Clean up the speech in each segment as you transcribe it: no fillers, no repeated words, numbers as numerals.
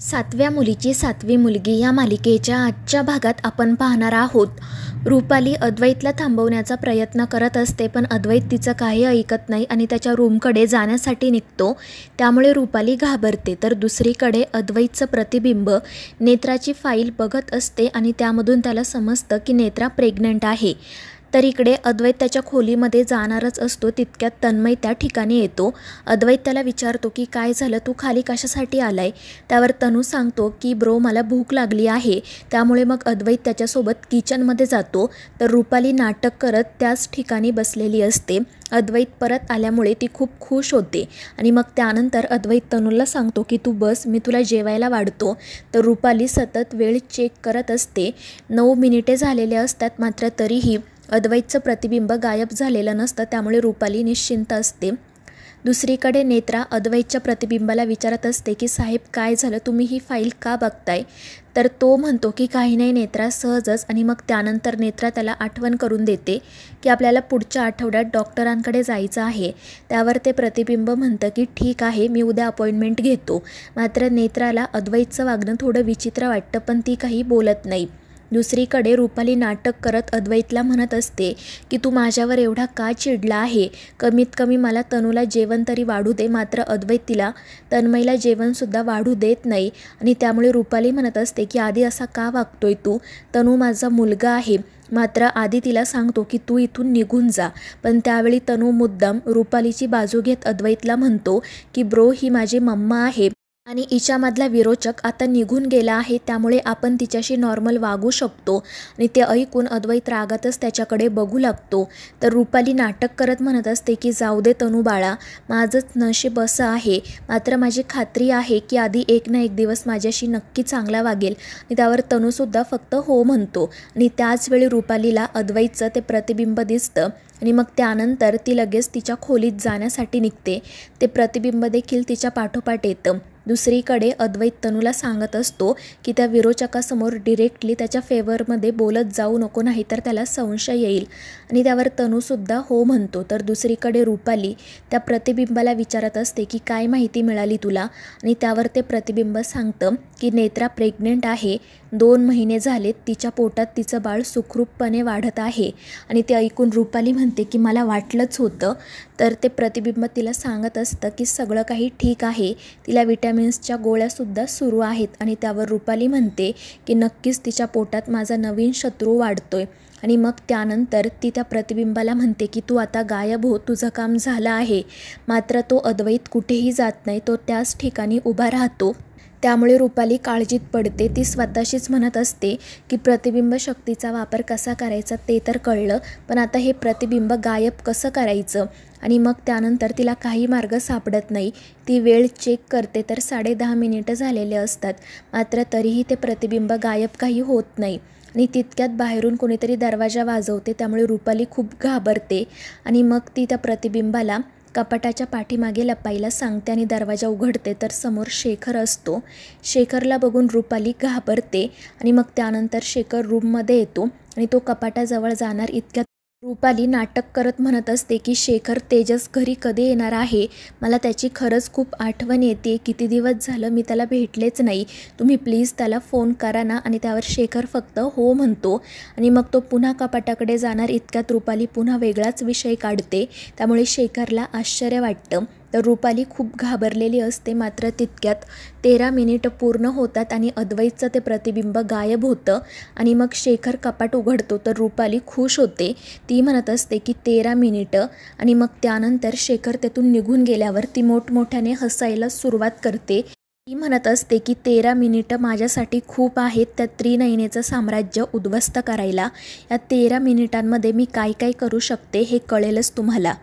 सातव्या मुलीची सातवी मुलगी या मालिकेच्या आजच्या भागात आपण पाहणार आहोत. रुपाली अद्वैतला थांबवण्याचा प्रयत्न करत असते, पण अद्वैत तिचं काही ऐकत नाही आणि त्याच्या रूमकडे जाण्यासाठी निघतो. त्यामुळे रुपाली घाबरते. तर दुसरीकडे अद्वैतचं प्रतिबिंब नेत्राची फाईल बघत असते आणि त्यामधून त्याला समजतं की नेत्रा प्रेग्नंट आहे. तर इकडे अद्वैत त्याच्या खोलीमध्ये जाणारच असतो, तितक्यात तन्मय त्या ठिकाणी येतो. अद्वैत त्याला विचारतो की काय झालं, तू खाली कशासाठी आलाय? त्यावर तनू सांगतो की ब्रो मला भूक लागली आहे. त्यामुळे मग अद्वैत त्याच्यासोबत किचनमध्ये जातो. तर रुपाली नाटक करत त्याच ठिकाणी बसलेली असते. अद्वैत परत आल्यामुळे ती खूप खुश होते आणि मग त्यानंतर अद्वैत तनूला सांगतो की तू बस, मी तुला जेवायला वाढतो. तर रुपाली सतत वेळ चेक करत असते. 9 मिनिटे झालेले असतात, मात्र तरीही अद्वैतचं प्रतिबिंब गायब झालेलं नसतं. त्यामुळे रुपाली निश्चिंत असते. दुसरीकडे नेत्रा अद्वैतच्या प्रतिबिंबाला विचारत असते की साहेब काय झालं, तुम्ही ही फाईल का बघताय? तर तो म्हणतो की काही नाही नेत्रा, सहजच. आणि मग त्यानंतर नेत्रा त्याला आठवण करून देते की आपल्याला पुढच्या आठवड्यात डॉक्टरांकडे जायचं आहे. त्यावर ते प्रतिबिंब म्हणतं की ठीक आहे, मी उद्या अपॉइंटमेंट घेतो. मात्र नेत्राला अद्वैतचं वागणं थोडं विचित्र वाटतं, पण ती काही बोलत नाही. दुसरीकडे रुपाली नाटक करत अद्वैतला म्हणत असते की तू माझ्यावर एवढा का चिडला आहे? कमीत कमी मला तनूला जेवण तरी वाढू दे. मात्र अद्वैत तिला तन्मयला जेवणसुद्धा वाढू देत नाही आणि त्यामुळे रुपाली म्हणत असते की आधी असा का वागतोय तू? तनू माझा मुलगा आहे. मात्र आधी तिला सांगतो की तू इथून निघून जा. पण त्यावेळी तनू मुद्दाम रुपालीची बाजू घेत अद्वैतला म्हणतो की ब्रो, ही माझी मम्मा आहे आणि हिच्यामधला विरोचक आता निघून गेला आहे, त्यामुळे आपण तिच्याशी नॉर्मल वागू शकतो. आणि ते ऐकून अद्वैत रागातच त्याच्याकडे बघू लागतो. तर रुपाली नाटक करत म्हणत असते की जाऊ दे तनू बाळा, माझंच नशीब असं आहे. मात्र माझी खात्री आहे की आधी एक ना एक दिवस माझ्याशी नक्की चांगला वागेल. आणि त्यावर तनूसुद्धा फक्त हो म्हणतो. आणि त्याचवेळी रुपालीला अद्वैतचं ते प्रतिबिंब दिसतं आणि मग त्यानंतर ती लगेच तिच्या खोलीत जाण्यासाठी निघते. ते प्रतिबिंब देखील तिच्या पाठोपाठ येतं. दुसरीकडे अद्वैत तनूला सांगत असतो की त्या विरोचकासमोर डिरेक्टली त्याच्या फेवरमध्ये बोलत जाऊ नको, नाही तर त्याला संशय येईल. आणि त्यावर तनूसुद्धा हो म्हणतो. तर दुसरीकडे रुपाली त्या प्रतिबिंबाला विचारत असते की काय माहिती मिळाली तुला? आणि त्यावर ते प्रतिबिंब सांगतं की नेत्रा प्रेग्नेंट आहे. 2 महिने झालेत, तिच्या पोटात तिचं बाळ सुखरूपपणे वाढत आहे. आणि ते ऐकून रुपाली म्हणते की मला वाटलंच होतं. तर ते प्रतिबिंब तिला सांगत असतं की सगळं काही ठीक आहे, तिला विटॅमिन्सच्या गोळ्यासुद्धा सुरू आहेत. आणि त्यावर रुपाली म्हणते की नक्कीच तिच्या पोटात माझा नवीन शत्रू वाढतोय. आणि मग त्यानंतर ती त्या प्रतिबिंबाला म्हणते की तू आता गायब हो, तुझं काम झालं आहे. मात्र तो अद्वैत कुठेही जात नाही, तो त्याच ठिकाणी उभा राहतो. त्यामुळे रुपाली काळजीत पडते. ती स्वतःशीच म्हणत असते की प्रतिबिंब शक्तीचा वापर कसा करायचा ते तर कळलं, पण आता हे प्रतिबिंब गायब कसं करायचं? आणि मग त्यानंतर तिला काही मार्ग सापडत नाही. ती वेळ चेक करते तर 10:30 मिनिटं झालेले असतात. मात्र तरीही ते प्रतिबिंब गायब काही होत नाही. आणि तितक्यात बाहेरून कोणीतरी दरवाजा वाजवते. त्यामुळे रुपाली खूप घाबरते आणि मग ती त्या प्रतिबिंबाला कपाटाच्या पाठीमागे लपायला सांगते आणि दरवाजा उघडते. तर समोर शेखर असतो. शेखरला बघून रुपाली घाबरते आणि मग त्यानंतर शेखर रूममध्ये येतो आणि तो कपाटाजवळ जाणार इतक्यात रुपाली नाटक करत म्हणत असते की शेखर, तेजस घरी कधी येणार आहे? मला त्याची खरंच खूप आठवण येते. किती दिवस झालं मी त्याला भेटलेच नाही. तुम्ही प्लीज त्याला फोन करा ना. आणि त्यावर शेखर फक्त हो म्हणतो आणि मग तो पुन्हा कपाटाकडे जाणार इतक्यात रुपाली पुन्हा वेगळाच विषय काढते. त्यामुळे शेखरला आश्चर्य वाटतं. तर रुपाली खूप घाबरलेली असते. मात्र तितक्यात 13 मिनिटं पूर्ण होतात आणि अद्वैतचं ते प्रतिबिंब गायब होतं. आणि मग शेखर कपाट उघडतो. तर रुपाली खुश होते. ती म्हणत असते की 13 मिनिटं. आणि मग त्यानंतर शेखर तेथून निघून गेल्यावर ती मोठमोठ्याने हसायला सुरुवात करते. ती म्हणत असते की 13 मिनिटं माझ्यासाठी खूप आहेत त्या त्रिनयनेचं साम्राज्य उद्ध्वस्त करायला. या 13 मिनिटांमध्ये मी काय काय करू शकते हे कळेलच तुम्हाला.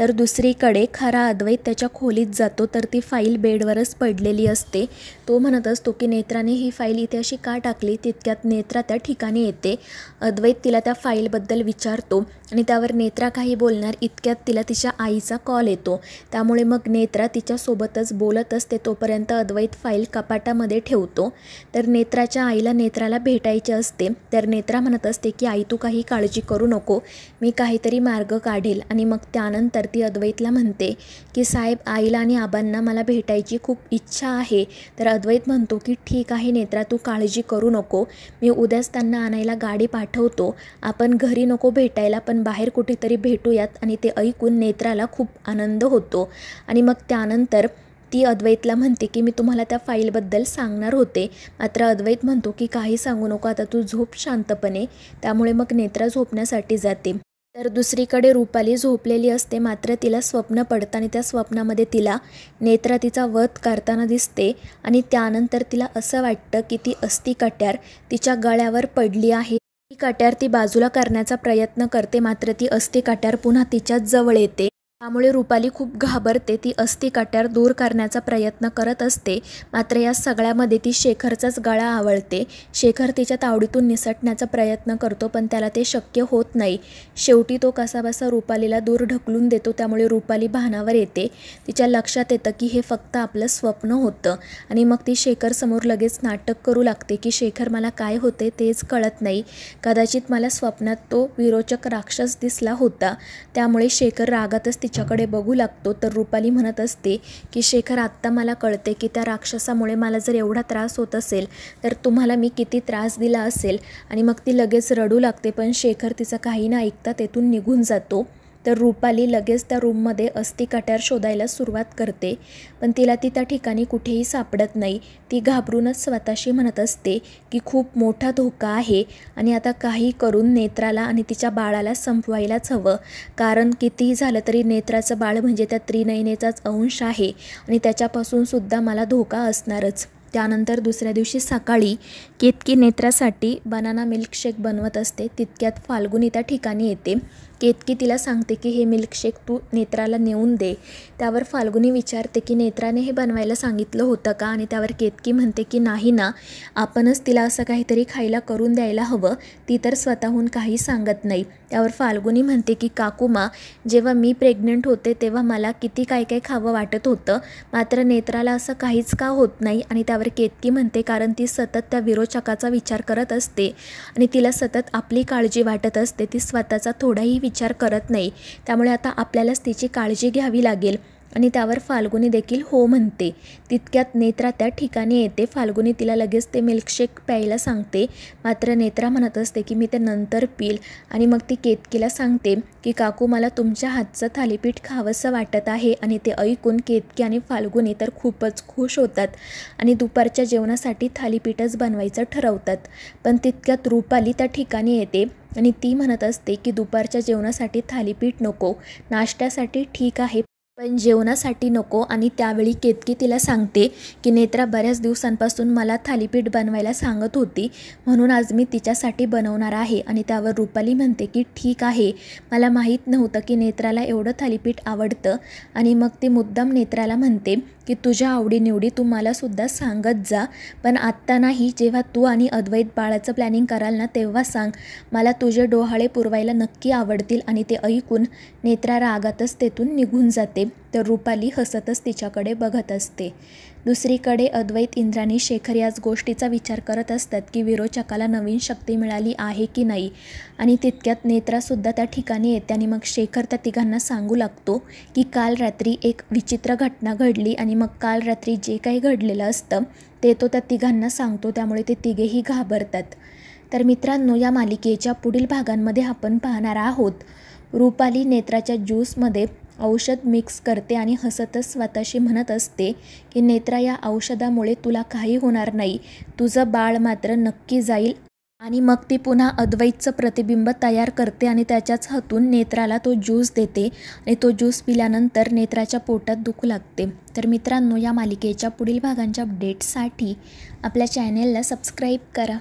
तर दुसरीकडे खरा अद्वैत त्याच्या खोलीत जातो. तर ती फाईल बेडवरच पडलेली असते. तो म्हणत असतो की नेत्राने ही फाईल इथे अशी का टाकली? तितक्यात नेत्रा त्या ठिकाणी येते. अद्वैत तिला त्या फाईलबद्दल विचारतो आणि त्यावर नेत्रा काही बोलणार इतक्यात तिला तिच्या आईचा कॉल येतो. त्यामुळे मग नेत्रा तिच्यासोबतच बोलत असते. तोपर्यंत अद्वैत फाईल कपाटामध्ये ठेवतो. तर नेत्राच्या आईला नेत्राला भेटायचे असते. तर नेत्रा म्हणत असते की आई, तू काही काळजी करू नको, मी काहीतरी मार्ग काढेल. आणि मग त्यानंतर त्यावर ती अद्वैतला म्हणते की साहेब, आईला आणि आबांना मला भेटायची खूप इच्छा आहे. तर अद्वैत म्हणतो की ठीक आहे नेत्रा, तू काळजी करू नको, मी उद्याच त्यांना आणायला गाडी पाठवतो. आपण घरी नको भेटायला, पण बाहेर कुठेतरी भेटूयात. आणि ते ऐकून नेत्राला खूप आनंद होतो. आणि मग त्यानंतर ती अद्वैतला म्हणते की मी तुम्हाला त्या फाईलबद्दल सांगणार होते. मात्र अद्वैत म्हणतो की काही सांगू नको, आता तू झोप शांतपणे. त्यामुळे मग नेत्रा झोपण्यासाठी जाते. तर दुसरीकडे रुपाली झोपलेली असते. मात्र तिला स्वप्न पडतं आणि त्या स्वप्नामध्ये तिला नेत्रा तिचा वध करताना दिसते. आणि त्यानंतर तिला असं वाटतं की ती अस्थि कट्यार तिच्या गळ्यावर पडली आहे. ती कट्यार ती बाजूला करण्याचा प्रयत्न करते, मात्र ती अस्थि कट्यार पुन्हा तिच्याच जवळ येते. त्यामुळे रुपाली खूप घाबरते. ती अस्थि कट्यार दूर करण्याचा प्रयत्न करत असते. मात्र या सगळ्यामध्ये ती शेखरचाच गळा आवळते. शेखर तिच्या तावडीतून निसटण्याचा प्रयत्न करतो, पण त्याला ते शक्य होत नाही. शेवटी तो कसाबसा रुपालीला दूर ढकलून देतो. त्यामुळे रुपाली भानावर येते. तिच्या लक्षात येतं की हे फक्त आपलं स्वप्न होतं. आणि मग ती शेखरसमोर लगेच नाटक करू लागते की शेखर, मला काय होते तेच कळत नाही. कदाचित मला स्वप्नात तो विरोचक राक्षस दिसला होता. त्यामुळे शेखर रागातच तिच्याकडे बघू लागतो. तर रुपाली म्हणत असते की शेखर, आत्ता मला कळते की त्या राक्षसामुळे मला जर एवढा त्रास होत असेल तर तुम्हाला मी किती त्रास दिला असेल. आणि मग ती लगेच रडू लागते, पण शेखर तिचं काही न ऐकता तेथून निघून जातो. तर रुपाली लगेच त्या रूममध्ये अस्थि कट्यार शोधायला सुरुवात करते, पण तिला ती त्या ठिकाणी कुठेही सापडत नाही. ती घाबरूनच स्वतःशी म्हणत असते की खूप मोठा धोका आहे आणि आता काही करून नेत्राला आणि तिच्या बाळाला संपवायलाच हवं. कारण कितीही झालं तरी नेत्राचं बाळ म्हणजे त्या त्रिनयनेचाच अंश आहे आणि त्याच्यापासून सुद्धा मला धोका असणारच. त्यानंतर दुसऱ्या दिवशी सकाळी केतकी नेत्रासाठी बनाना मिल्कशेक बनवत असते. तितक्यात फाल्गुनी त्या ठिकाणी येते. केतकी तिला सांगते की हे मिल्कशेक तू नेत्राला नेऊन दे. त्यावर फाल्गुनी विचारते की नेत्राने हे बनवायला सांगितलं होतं का? आणि त्यावर केतकी म्हणते की नाही ना, आपणच तिला असं काहीतरी खायला करून द्यायला हवं, ती तर स्वतःहून काही सांगत नाही. त्यावर फाल्गुनी म्हणते की काकुमा, जेव्हा मी प्रेग्नंट होते तेव्हा मला किती काय काय खावं वाटत होतं, मात्र नेत्राला असं काहीच का होत नाही. आणि त्यावर केतकी म्हणते कारण ती सतत त्या विरोचकाचा विचार करत असते आणि तिला सतत आपली काळजी वाटत असते, ती स्वतःचा थोडाही विचार करत नाही. त्यामुळे आता आपल्यालाच तिची काळजी घ्यावी लागेल. आणि त्यावर फाल्गुनी देखील हो म्हणते. तितक्यात नेत्रा त्या ठिकाणी येते. फाल्गुनी तिला लगेच ते मिल्कशेक प्यायला सांगते, मात्र नेत्रा म्हणत असते की मी ते नंतर पिल. आणि मग ती केतकीला सांगते की काकू, मला तुमच्या हातचं थालीपीठ खावंसं वाटत आहे. आणि ते ऐकून केतकी आणि फाल्गुनी तर खूपच खुश होतात आणि दुपारच्या जेवणासाठी थालीपीठच बनवायचं ठरवतात. पण तितक्यात रुपाली त्या ठिकाणी येते आणि ती म्हणत असते की दुपारच्या जेवणासाठी थालीपीठ नको, नाश्त्यासाठी ठीक आहे पण जेवणासाठी नको. आणि त्यावेळी केतकी तिला सांगते की नेत्रा बऱ्याच दिवसांपासून मला थालीपीठ बनवायला सांगत होती, म्हणून आज मी तिच्यासाठी बनवणार आहे. आणि त्यावर रुपाली म्हणते की ठीक आहे, मला माहीत नव्हतं की नेत्राला एवढं थालीपीठ आवडतं. आणि मग ती मुद्दाम नेत्राला म्हणते की तुझ्या आवडीनिवडी तू मलासुद्धा सांगत जा, पण आत्ता नाही, जेव्हा तू आणि अद्वैत बाळाचं प्लॅनिंग कराल ना तेव्हा सांग, मला तुझे डोहाळे पुरवायला नक्की आवडतील. आणि ते ऐकून नेत्रा रागातच तेथून निघून जाते. तर रुपाली हसतच तिच्याकडे बघत असते. दुसरीकडे अद्वैत, इंद्राणी, शेखर याच गोष्टीचा विचार करत असतात की विरोचकाला नवीन शक्ती मिळाली आहे की नाही. आणि तितक्यात नेत्रासुद्धा त्या ठिकाणी येते आणि मग शेखर त्या तिघांना सांगू लागतो की काल रात्री एक विचित्र घटना घडली. आणि मग काल रात्री जे काही घडलेलं असतं ते तो त्या तिघांना सांगतो. त्यामुळे ते तिघेही घाबरतात. तर मित्रांनो, या मालिकेच्या पुढील भागांमध्ये आपण पाहणार आहोत रुपाली नेत्राच्या ज्यूसमध्ये औषध मिक्स करते आणि हसतच स्वतःशी म्हणत असते की नेत्रा, या औषधामुळे तुला काही होणार नाही, तुझं बाळ मात्र नक्की जाईल. आणि मग ती पुन्हा अद्वैतचं प्रतिबिंब तयार करते आणि त्याच्याच हातून नेत्राला तो ज्यूस देते. आणि तो ज्यूस पिल्यानंतर नेत्राच्या पोटात दुखू लागते. तर मित्रांनो, या मालिकेच्या पुढील भागांच्या अपडेट्ससाठी आपल्या चॅनेलला सबस्क्राईब करा.